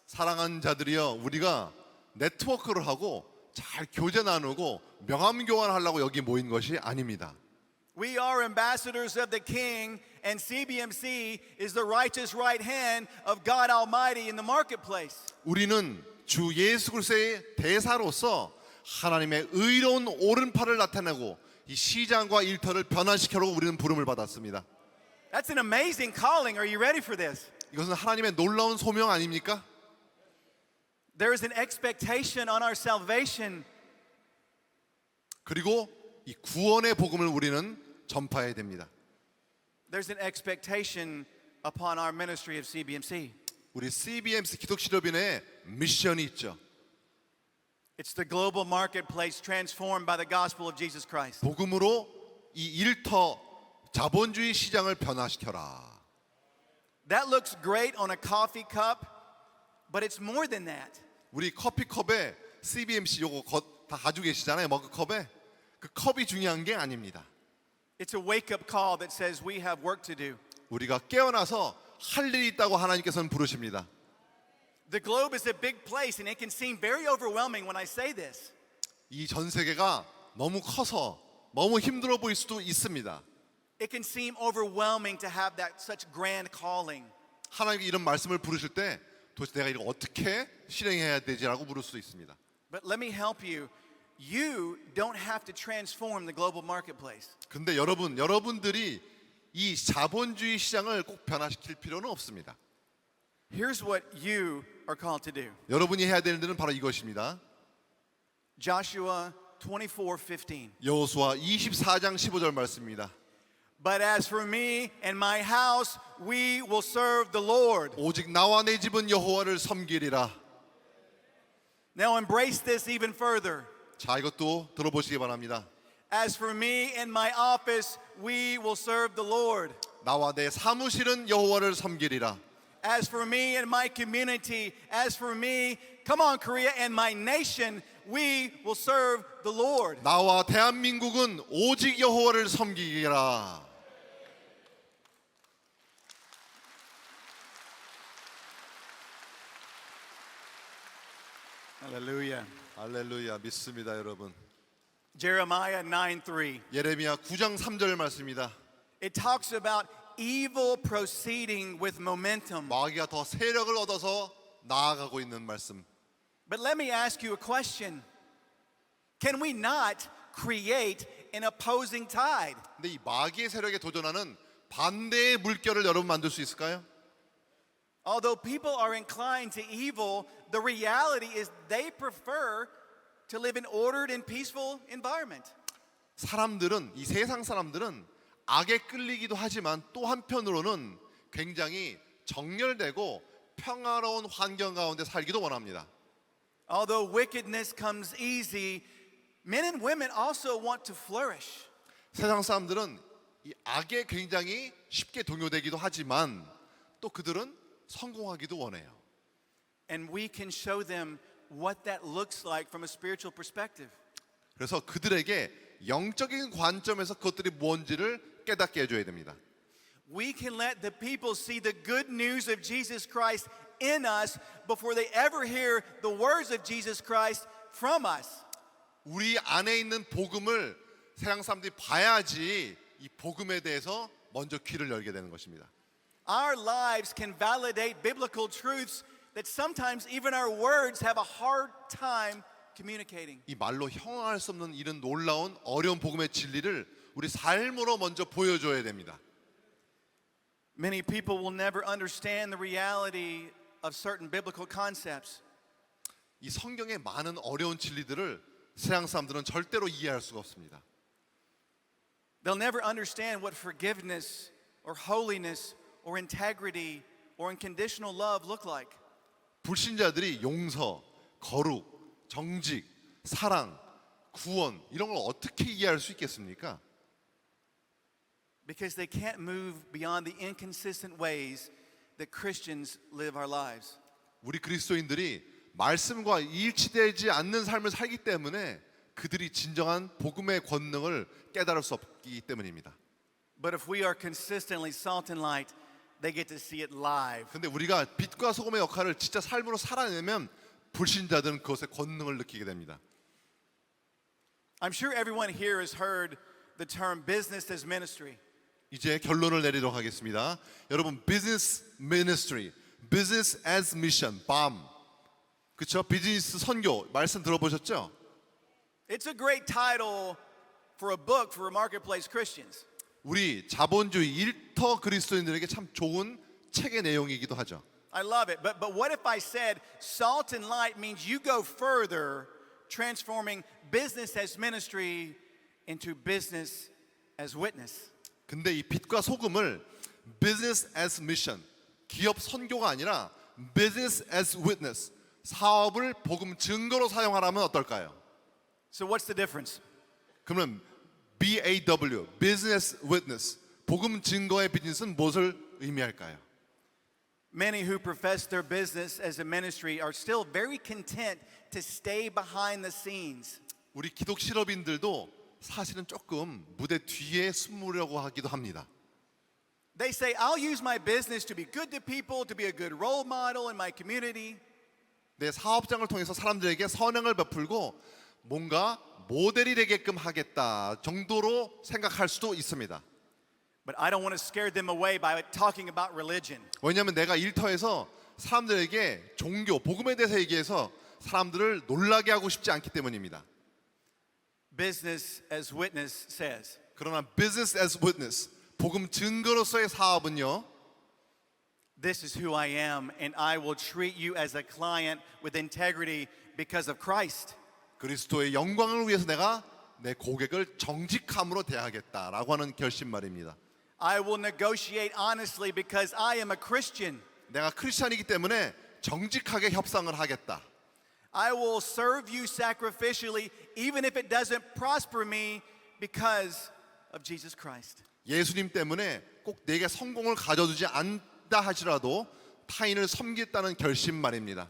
사랑하는 자들이여, 우리가 네트워크를 하고 잘 교제 나누고 명함 교환하려고 여기 모인 것이 아닙니다. We are ambassadors of the King, and CBMC is the righteous right hand of God Almighty in the marketplace. 우리는 주 예수 그리스도의 대사로서 하나님의 의로운 오른팔을 나타내고 이 시장과 일터를 변화시켜로 우리는 부름을 받았습니다. That's an amazing calling. Are you ready for this? 이것은 하나님의 놀라운 소명 아닙니까? There is an expectation on our salvation. 그리고 이 구원의 복음을 우리는 전파해야 됩니다. There's an expectation upon our ministry of CBMC. 우리 CBMC 기독실업인의 미션이 있죠. It's the global marketplace transformed by the gospel of Jesus Christ. 복음으로 이 일터 자본주의 시장을 변화시켜라. That looks great on a coffee cup, but it's more than that. 우리 커피컵에 CBMC 요거 다 가지고 계시잖아요. 머그컵에. 그 컵이 중요한 게 아닙니다. It's a wake-up call that says we have work to do. 우리가 깨어나서 할 일이 있다고 하나님께서는 부르십니다. The globe is a big place, and it can seem very overwhelming when I say this. 이 전 세계가 너무 커서 너무 힘들어 보일 수도 있습니다. It can seem overwhelming to have that such grand calling. 하나님께 이런 말씀을 부르실 때 도대체 내가 이걸 어떻게 실행해야 되지라고 물을 수도 있습니다. But let me help you. You don't have to transform the global marketplace. 근데 여러분들이 이 자본주의 시장을 꼭 변화시킬 필요는 없습니다. Here's what you are called to do. 여러분이 해야 되는 일은 바로 이것입니다. Joshua 24:15. 여호수아 24장 15절 말씀입니다. But as for me and my house, we will serve the Lord. 오직 나와 내 집은 여호와를 섬기리라. Now embrace this even further. 자, 이것도 들어보시기 바랍니다. As for me and my office, we will serve the Lord. 나와 내 사무실은 여호와를 섬기리라. As for me and my community, as for me, come on, Korea, and my nation, we will serve the Lord. 나와 대한민국은 오직 여호와를 섬기리라. Hallelujah. 할렐루야, 믿습니다, 여러분. Jeremiah 9:3. 예레미야 9장 3절 말씀입니다. It talks about evil proceeding with momentum. 마귀가 더 세력을 얻어서 나아가고 있는 말씀. But let me ask you a question. Can we not create an opposing tide? 근데 이 마귀의 세력에 도전하는 반대의 물결을 여러분 만들 수 있을까요? Although people are inclined to evil, the reality is they prefer to live in ordered and peaceful environment. 사람들은 이 세상 사람들은 악에 끌리기도 하지만 또 한편으로는 굉장히 정렬되고 평화로운 환경 가운데 살기도 원합니다. Although wickedness comes easy, men and women also want to flourish. 세상 사람들은 이 악에 굉장히 쉽게 동요되기도 하지만 또 그들은 성공하기도 원해요. And we can show them what that looks like from a spiritual perspective. 그래서 그들에게 영적인 관점에서 그것들이 뭔지를 깨닫게 해줘야 됩니다. We can let the people see the good news of Jesus Christ in us before they ever hear the words of Jesus Christ from us. 우리 안에 있는 복음을 세상 사람들이 봐야지 이 복음에 대해서 먼저 귀를 열게 되는 것입니다. Our lives can validate biblical truths that sometimes even our words have a hard time communicating. 이 말로 형용할 수 없는 이런 놀라운 어려운 복음의 진리를 우리 삶으로 먼저 보여줘야 됩니다. Many people will never understand the reality of certain biblical concepts. 이 성경의 많은 어려운 진리들을 세상 사람들은 절대로 이해할 수가 없습니다. They'll never understand what forgiveness or holiness or integrity or unconditional love look like. 불신자들이 용서, 거룩, 정직, 사랑, 구원 이런 걸 어떻게 이해할 수 있겠습니까? Because they can't move beyond the inconsistent ways that Christians live our lives. 우리 그리스도인들이 말씀과 일치되지 않는 삶을 살기 때문에 그들이 진정한 복음의 권능을 깨달을 수 없기 때문입니다. But if we are consistently salt and light, they get to see it live. 근데 우리가 빛과 소금의 역할을 진짜 삶으로 살아내면 불신자들은 그것의 권능을 느끼게 됩니다. I'm sure everyone here has heard the term business as ministry. 이제 결론을 내리도록 하겠습니다. 여러분, business ministry, business as mission, BAM. 그렇죠? 비즈니스 선교 말씀 들어보셨죠? It's a great title for a book for marketplace Christians. 우리 자본주의 일터 그리스도인들에게 참 좋은 책의 내용이기도 하죠. I love it. But what if I said salt and light means you go further, transforming business as ministry into business as witness? 근데 이 빛과 소금을 business as mission, 기업 선교가 아니라 business as witness, 사업을 복음 증거로 사용하라면 어떨까요? So what's the difference? 그러면 BAW, business witness, 복음 증거의 비즈니스는 무엇을 의미할까요? Many who profess their business as a ministry are still very content to stay behind the scenes. 우리 기독 실업인들도 사실은 조금 무대 뒤에 숨으려고 하기도 합니다. They say, I'll use my business to be good to people, to be a good role model in my community. 내 사업장을 통해서 사람들에게 선행을 베풀고 뭔가 모델이 되게끔 하겠다 정도로 생각할 수도 있습니다. But I don't want to scare them away by talking about religion. 왜냐하면 내가 일터에서 사람들에게 종교, 복음에 대해서 얘기해서 사람들을 놀라게 하고 싶지 않기 때문입니다. Business as witness says, 그러나 business as witness, 복음 증거로서의 사업은요. this is who I am and I will treat you as a client with integrity because of Christ. 그리스도의 영광을 위해서 내가 내 고객을 정직함으로 대하겠다라고 하는 결심 말입니다. I will negotiate honestly because I am a Christian. 내가 크리스찬이기 때문에 정직하게 협상을 하겠다. I will serve you sacrificially even if it doesn't prosper me because of Jesus Christ. 예수님 때문에 꼭 내게 성공을 가져두지 않다 하시라도 타인을 섬기겠다는 결심 말입니다.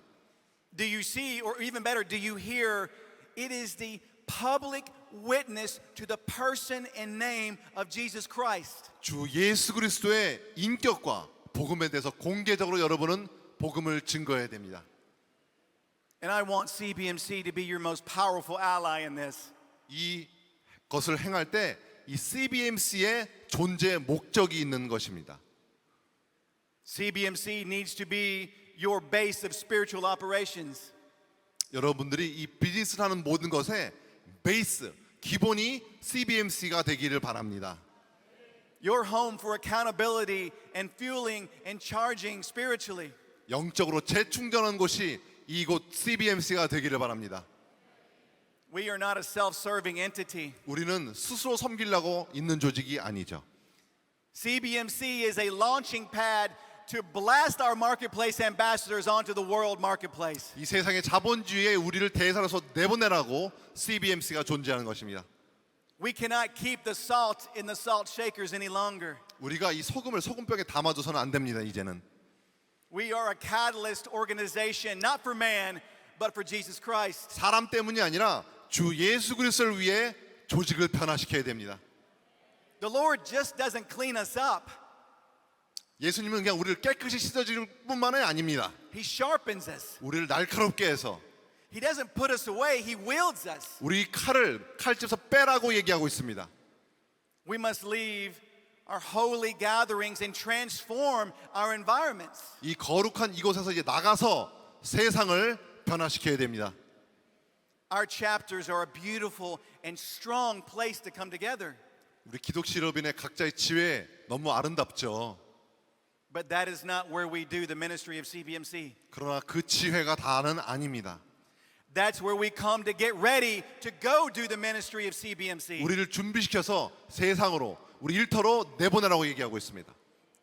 Do you see, or even better, do you hear, it is the public witness to the person and name of Jesus Christ. 주 예수 그리스도의 인격과 복음에 대해서 공개적으로 여러분은 복음을 증거해야 됩니다. And I want CBMC to be your most powerful ally in this. 이 것을 행할 때 이 CBMC의 존재의 목적이 있는 것입니다. CBMC needs to be your base of spiritual operations. 여러분들이 이 비즈니스를 하는 모든 것의 베이스, 기본이 CBMC가 되기를 바랍니다. Your home for accountability and fueling and charging spiritually. 영적으로 재충전하는 곳이 이곳 CBMC가 되기를 바랍니다. We are not a self-serving entity. 우리는 스스로 섬기려고 있는 조직이 아니죠. CBMC is a launching pad to blast our marketplace ambassadors onto the world marketplace. 이 세상의 자본주의에 우리를 대사로서 내보내라고 CBMC가 존재하는 것입니다. We cannot keep the salt in the salt shakers any longer. 우리가 이 소금을 소금병에 담아줘서는 안 됩니다. 이제는 We are a catalyst organization, not for man, but for Jesus Christ. 사람 때문이 아니라 주 예수 그리스도를 위해 조직을 변화시켜야 됩니다. The Lord just doesn't clean us up. 예수님은 그냥 우리를 깨끗이 씻어줄 뿐만이 아닙니다. He sharpens us. 우리를 날카롭게 해서 He doesn't put us away, He wields us. 우리 칼을 칼집에서 빼라고 얘기하고 있습니다. We must leave our holy gatherings and transform our environments. 이 거룩한 이곳에서 이제 나가서 세상을 변화시켜야 됩니다. Our chapters are a beautiful and strong place to come together. 우리 기독 실업인의 각자의 지혜 너무 아름답죠. But that is not where we do the ministry of CBMC. 그러나 그 지혜가 다는 아닙니다. That's where we come to get ready to go do the ministry of CBMC. 우리를 준비시켜서 세상으로 우리 일터로 내보내라고 얘기하고 있습니다.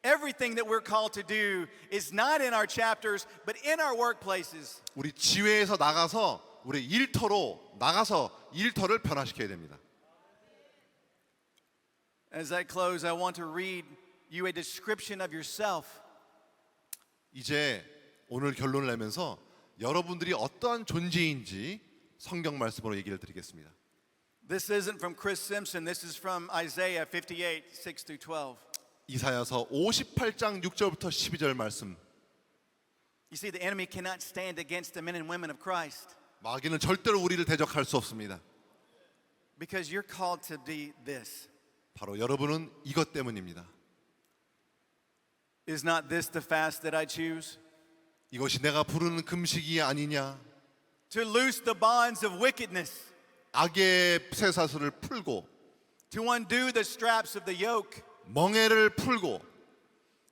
Everything that we're called to do is not in our chapters, but in our workplaces. 우리 지회에서 나가서 우리 일터로 나가서 일터를 변화시켜야 됩니다. As I close, I want to read you a description of yourself. 이제 오늘 결론을 내면서 여러분들이 어떠한 존재인지 성경 말씀으로 얘기를 드리겠습니다. This isn't from Chris Simpson. This is from Isaiah 58, 6 through 12. 이사야서 58장 6절부터 12절 말씀. You see, the enemy cannot stand against the men and women of Christ 마귀는 절대로 우리를 대적할 수 없습니다. because you're called to be this. 바로 여러분은 이것 때문입니다. Is not this the fast that I choose? 이것이 내가 부르는 금식이 아니냐? To loose the bonds of wickedness, 악의 쇠사슬을 풀고 to undo the straps of the yoke, 멍에를 풀고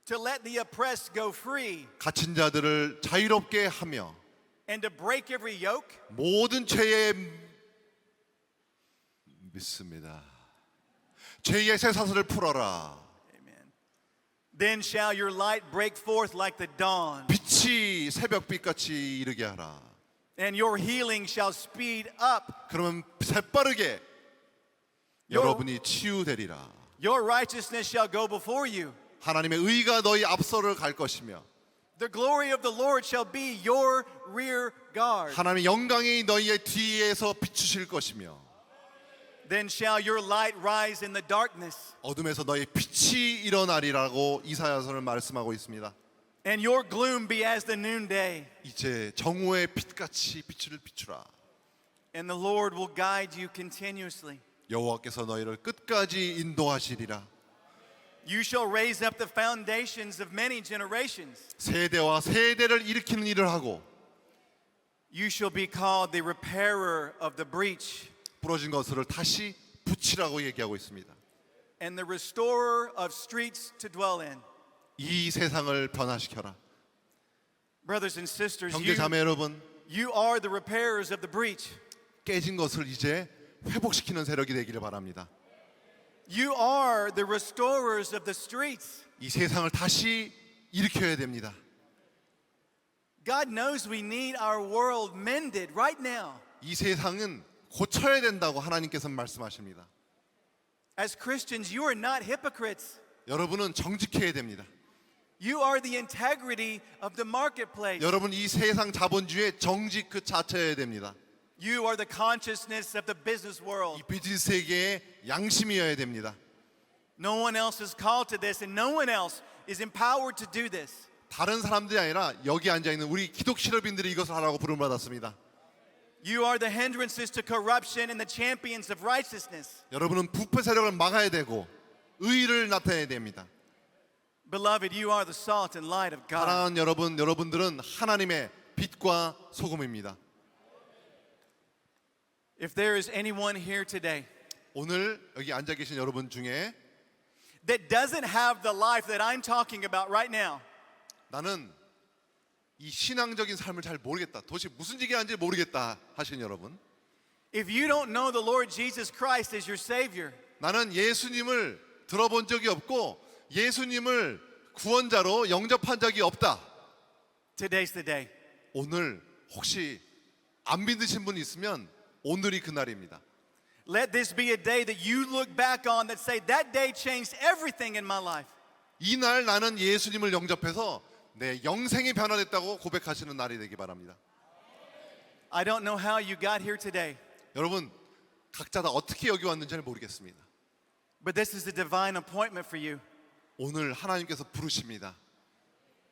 to let the oppressed go free, 갇힌 자들을 자유롭게 하며 and to break every yoke. 모든 죄에 믿습니다. 죄의 쇠사슬을 풀어라. Amen. Then shall your light break forth like the dawn, 빛이 새벽빛같이 이르게 하라. and your healing shall speed up. 그러면 새빠르게 여러분이 치유되리라. Your righteousness shall go before you. 하나님의 의가 너희 앞서를 갈 것이며 The glory of the Lord shall be your rear guard. 하나님의 영광이 너희의 뒤에서 비추실 것이며 Then shall your light rise in the darkness, 어둠에서 너희 빛이 일어나리라고 이사야서는 말씀하고 있습니다. and your gloom be as the noonday. 이제 정오의 빛같이 빛을 비추라. And the Lord will guide you continuously. 여호와께서 너희를 끝까지 인도하시리라. You shall raise up the foundations of many generations. 세대와 세대를 일으키는 일을 하고 You shall be called the repairer of the breach 부러진 것을 다시 붙이라고 얘기하고 있습니다. and the restorer of streets to dwell in. 이 세상을 변화시켜라. Brothers and sisters, 형제 자매 여러분, you are the repairers of the breach. 깨진 것을 이제 회복시키는 세력이 되기를 바랍니다. You are the restorers of the streets. 이 세상을 다시 일으켜야 됩니다. God knows we need our world mended right now. 이 세상은 고쳐야 된다고 하나님께서 말씀하십니다. As Christians, you are not hypocrites. 여러분은 정직해야 됩니다. You are the integrity of the marketplace. 여러분 이 세상 자본주의의 정직 그 자체여야 됩니다. You are the consciousness of the business 이 world. 비즈니스 세계의 양심이어야 됩니다. No one else is called to this, and no one else is empowered to do this. 다른 사람들이 아니라 여기 앉아 있는 우리 기독 실업인들이 이것을 하라고 부름을 받았습니다. You are the hindrances to corruption and the champions of righteousness. 여러분은 부패 세력을 막아야 되고 의의를 나타내야 됩니다. Beloved, you are the salt and light of God. 사랑하는 여러분, 여러분들은 하나님의 빛과 소금입니다. If there is anyone here today 오늘 여기 앉아 계신 여러분 중에 that doesn't have the life that I'm talking about right now, 나는 이 신앙적인 삶을 잘 모르겠다. 도대체 무슨 얘기하는지 모르겠다 하시는 여러분, if you don't know the Lord Jesus Christ as your Savior, 나는 예수님을 들어본 적이 없고 예수님을 구원자로 영접한 적이 없다. today's the day. 오늘 혹시 안 믿으신 분 있으면 오늘이 그날입니다. Let this be a day that you look back on that say, that day changed everything in my life. 이날 나는 예수님을 영접해서 내 영생이 변화됐다고 고백하시는 날이 되기 바랍니다. I don't know how you got here today, 여러분 각자 다 어떻게 여기 왔는지는 모르겠습니다. but this is a divine appointment for you. 오늘 하나님께서 부르십니다.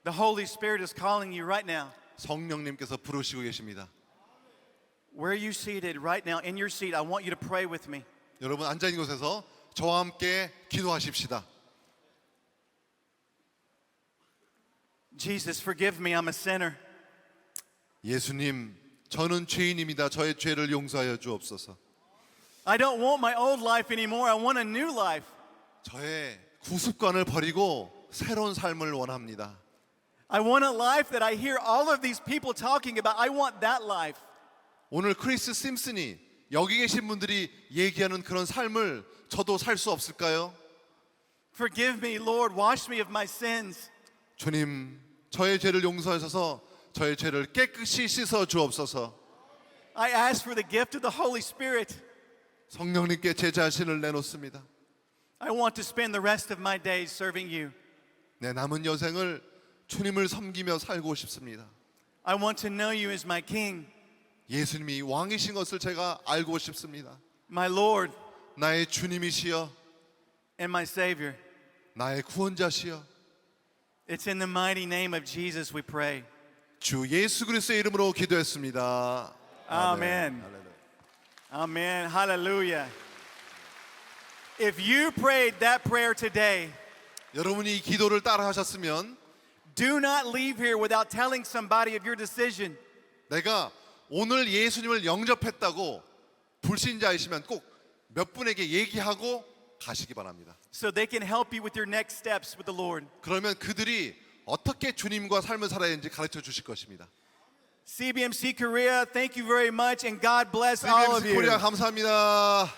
The Holy Spirit is calling you right now. 성령님께서 부르시고 계십니다. Where are you seated right now? In your seat, I want you to pray with me. 여러분 앉아 있는 곳에서 저와 함께 기도하십시다. Jesus, forgive me. I'm a sinner. 예수님, 저는 죄인입니다. 저의 죄를 용서하여 주옵소서. I don't want my old life anymore. I want a new life. 저의 구습관을 버리고 새로운 삶을 원합니다. I want a life that I hear all of these people talking about. I want that life. 오늘 크리스 심슨이 여기 계신 분들이 얘기하는 그런 삶을 저도 살 수 없을까요? Forgive me, Lord. Wash me of my sins. 주님, 저의 죄를 용서하셔서 저의 죄를 깨끗이 씻어 주옵소서. I ask for the gift of the Holy Spirit. 성령님께 제 자신을 내놓습니다. I want to spend the rest of my days serving you. 내 남은 여생을 주님을 섬기며 살고 싶습니다. I want to know you as my King. 예수님이 왕이신 것을 제가 알고 싶습니다. my Lord 나의 주님이시여, and my Savior. 나의 구원자시여. It's in the mighty name of Jesus we pray. 주 예수 그리스도의 이름으로 기도했습니다. Amen. Amen. Hallelujah. If you prayed that prayer today, 여러분이 이 기도를 따라 하셨으면 do not leave here without telling somebody of your decision. 내가 오늘 예수님을 영접했다고 불신자이시면 꼭 몇 분에게 얘기하고 가시기 바랍니다. So they can help you with your next steps with the Lord. 그러면 그들이 어떻게 주님과 삶을 살아야 하는지 가르쳐 주실 것입니다. CBMC Korea, thank you very much and God bless all of CBMC you. 코리아 감사합니다.